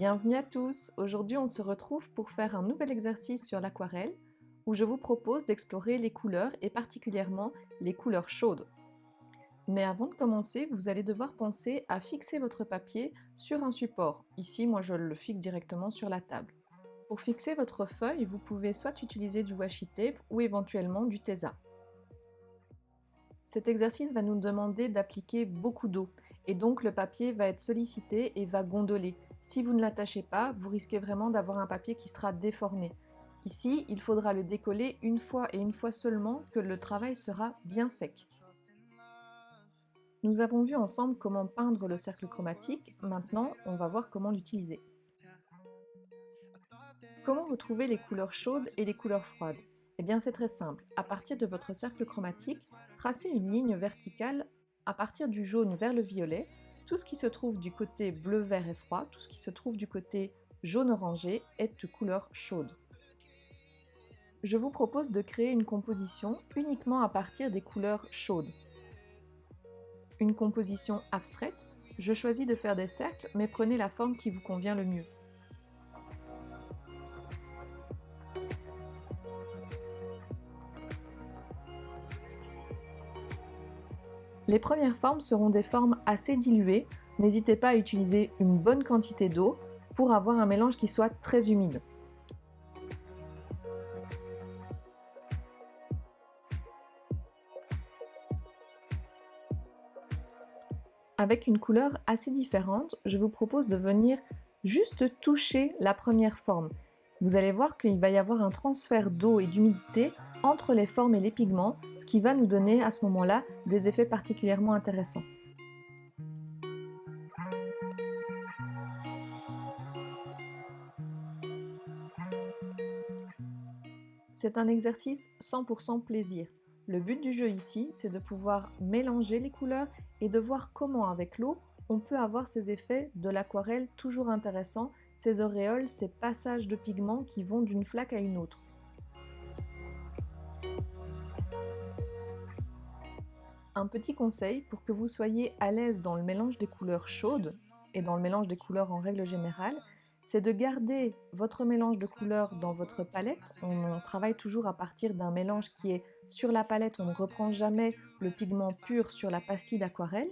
Bienvenue à tous! Aujourd'hui on se retrouve pour faire un nouvel exercice sur l'aquarelle où je vous propose d'explorer les couleurs et particulièrement les couleurs chaudes. Mais avant de commencer, vous allez devoir penser à fixer votre papier sur un support. Ici, moi je le fixe directement sur la table. Pour fixer votre feuille, vous pouvez soit utiliser du washi tape ou éventuellement du Tesa. Cet exercice va nous demander d'appliquer beaucoup d'eau et donc le papier va être sollicité et va gondoler. Si vous ne l'attachez pas, vous risquez vraiment d'avoir un papier qui sera déformé. Ici, il faudra le décoller une fois et une fois seulement que le travail sera bien sec. Nous avons vu ensemble comment peindre le cercle chromatique, maintenant on va voir comment l'utiliser. Comment retrouver les couleurs chaudes et les couleurs froides? Eh bien c'est très simple, à partir de votre cercle chromatique, tracez une ligne verticale à partir du jaune vers le violet, tout ce qui se trouve du côté bleu, vert et froid, tout ce qui se trouve du côté jaune orangé est de couleur chaude. Je vous propose de créer une composition uniquement à partir des couleurs chaudes. Une composition abstraite, je choisis de faire des cercles, mais prenez la forme qui vous convient le mieux. Les premières formes seront des formes assez diluées, n'hésitez pas à utiliser une bonne quantité d'eau pour avoir un mélange qui soit très humide. Avec une couleur assez différente, je vous propose de venir juste toucher la première forme. Vous allez voir qu'il va y avoir un transfert d'eau et d'humidité entre les formes et les pigments, ce qui va nous donner à ce moment-là des effets particulièrement intéressants. C'est un exercice 100% plaisir. Le but du jeu ici, c'est de pouvoir mélanger les couleurs et de voir comment avec l'eau, on peut avoir ces effets de l'aquarelle toujours intéressants, ces auréoles, ces passages de pigments qui vont d'une flaque à une autre. Un petit conseil pour que vous soyez à l'aise dans le mélange des couleurs chaudes et dans le mélange des couleurs en règle générale, c'est de garder votre mélange de couleurs dans votre palette. On travaille toujours à partir d'un mélange qui est sur la palette, on ne reprend jamais le pigment pur sur la pastille d'aquarelle.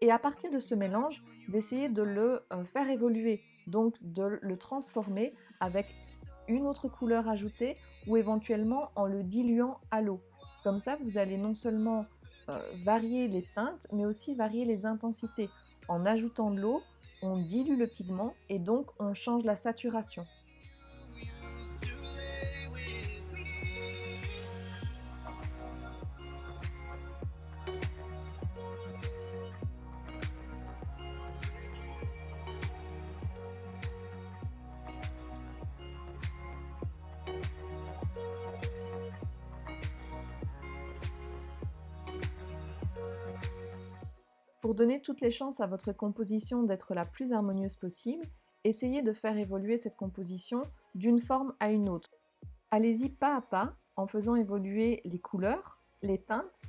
Et à partir de ce mélange, d'essayer de le faire évoluer, donc de le transformer avec une autre couleur ajoutée ou éventuellement en le diluant à l'eau. Comme ça, vous allez non seulement varier les teintes, mais aussi varier les intensités. En ajoutant de l'eau, on dilue le pigment et donc on change la saturation. Pour donner toutes les chances à votre composition d'être la plus harmonieuse possible, essayez de faire évoluer cette composition d'une forme à une autre. Allez-y pas à pas en faisant évoluer les couleurs, les teintes.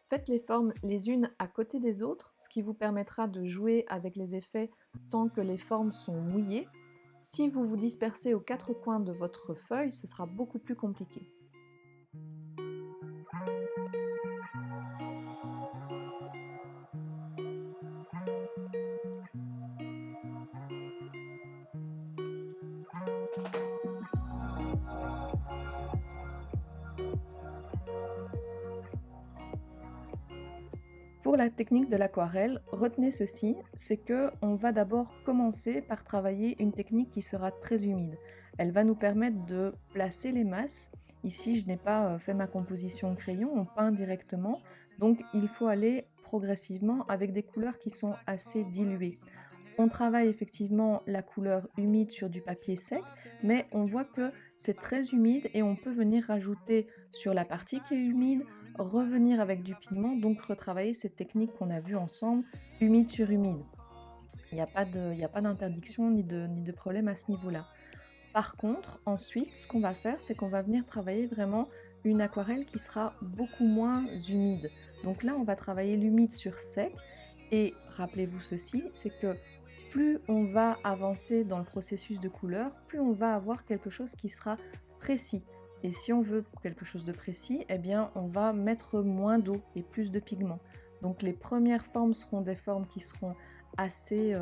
Faites les formes les unes à côté des autres, ce qui vous permettra de jouer avec les effets tant que les formes sont mouillées. Si vous vous dispersez aux quatre coins de votre feuille, ce sera beaucoup plus compliqué. Pour la technique de l'aquarelle, retenez ceci, c'est que on va d'abord commencer par travailler une technique qui sera très humide. Elle va nous permettre de placer les masses. Ici, je n'ai pas fait ma composition crayon, on peint directement, donc il faut aller progressivement avec des couleurs qui sont assez diluées. On travaille effectivement la couleur humide sur du papier sec, mais on voit que c'est très humide et on peut venir rajouter sur la partie qui est humide, revenir avec du pigment, donc retravailler cette technique qu'on a vue ensemble, humide sur humide. Il n'y a pas d'interdiction ni de problème à ce niveau-là. Par contre, ensuite, ce qu'on va faire, c'est qu'on va venir travailler vraiment une aquarelle qui sera beaucoup moins humide. Donc là, on va travailler l'humide sur sec. Et rappelez-vous ceci, c'est que Plus on va avancer dans le processus de couleur, plus on va avoir quelque chose qui sera précis. Et si on veut quelque chose de précis, eh bien on va mettre moins d'eau et plus de pigments. Donc les premières formes seront des formes qui seront assez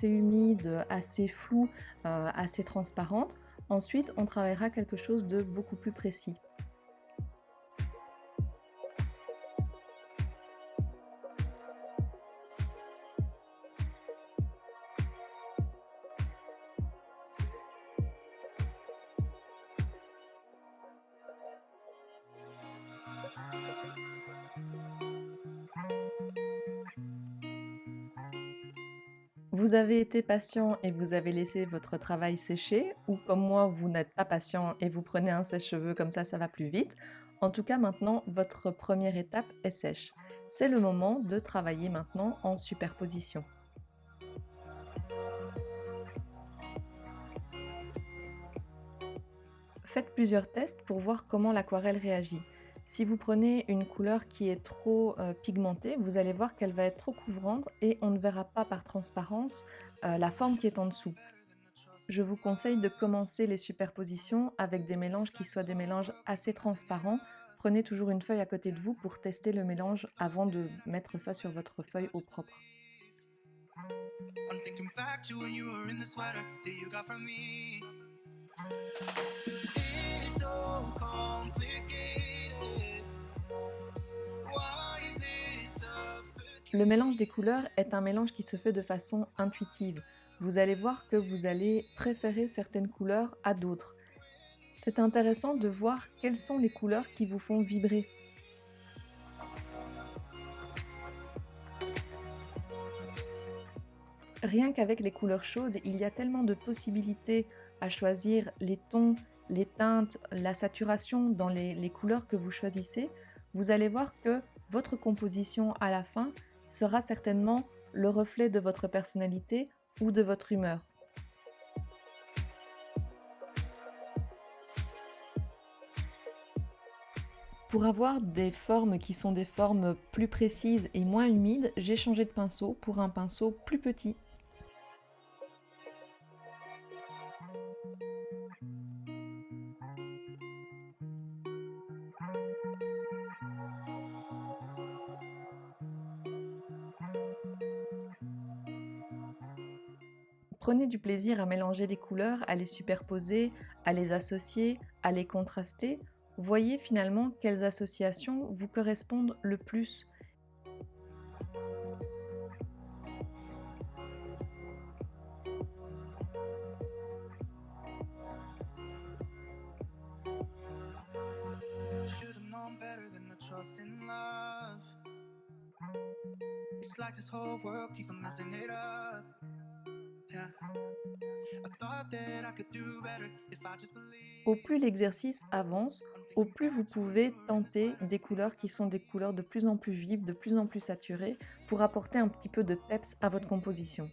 humides, assez floues, assez transparentes. Ensuite, on travaillera quelque chose de beaucoup plus précis. Vous avez été patient et vous avez laissé votre travail sécher, ou comme moi, vous n'êtes pas patient et vous prenez un sèche-cheveux, comme ça va plus vite. En tout cas, maintenant, votre première étape est sèche. C'est le moment de travailler maintenant en superposition. Faites plusieurs tests pour voir comment l'aquarelle réagit. Si vous prenez une couleur qui est trop pigmentée, vous allez voir qu'elle va être trop couvrante et on ne verra pas par transparence la forme qui est en dessous. Je vous conseille de commencer les superpositions avec des mélanges qui soient des mélanges assez transparents. Prenez toujours une feuille à côté de vous pour tester le mélange avant de mettre ça sur votre feuille au propre. I'm thinking back to when you were in the sweater that you got from me. It's so complicated. Why is this suffocating? Le mélange des couleurs est un mélange qui se fait de façon intuitive. Vous allez voir que vous allez préférer certaines couleurs à d'autres. C'est intéressant de voir quelles sont les couleurs qui vous font vibrer. Rien qu'avec les couleurs chaudes, il y a tellement de possibilités à choisir les tons, les teintes, la saturation dans les couleurs que vous choisissez. Vous allez voir que votre composition à la fin sera certainement le reflet de votre personnalité ou de votre humeur. Pour avoir des formes qui sont des formes plus précises et moins humides, j'ai changé de pinceau pour un pinceau plus petit. Prenez du plaisir à mélanger les couleurs, à les superposer, à les associer, à les contraster. Voyez finalement quelles associations vous correspondent le plus. Au plus l'exercice avance, au plus vous pouvez tenter des couleurs qui sont des couleurs de plus en plus vives, de plus en plus saturées, pour apporter un petit peu de peps à votre composition.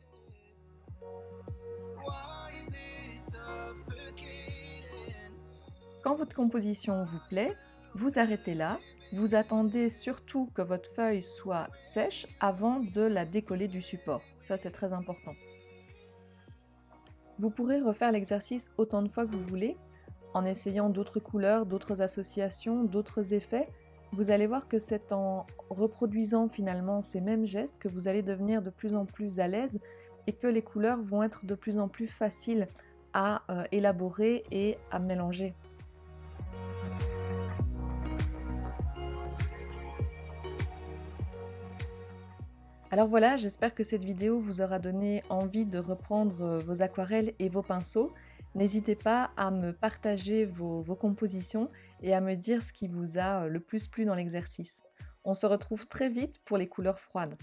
Quand votre composition vous plaît, vous arrêtez là. Vous attendez surtout que votre feuille soit sèche avant de la décoller du support. Ça, c'est très important. Vous pourrez refaire l'exercice autant de fois que vous voulez, en essayant d'autres couleurs, d'autres associations, d'autres effets. Vous allez voir que c'est en reproduisant finalement ces mêmes gestes que vous allez devenir de plus en plus à l'aise et que les couleurs vont être de plus en plus faciles à élaborer et à mélanger. Alors voilà, j'espère que cette vidéo vous aura donné envie de reprendre vos aquarelles et vos pinceaux. N'hésitez pas à me partager vos compositions et à me dire ce qui vous a le plus plu dans l'exercice. On se retrouve très vite pour les couleurs froides.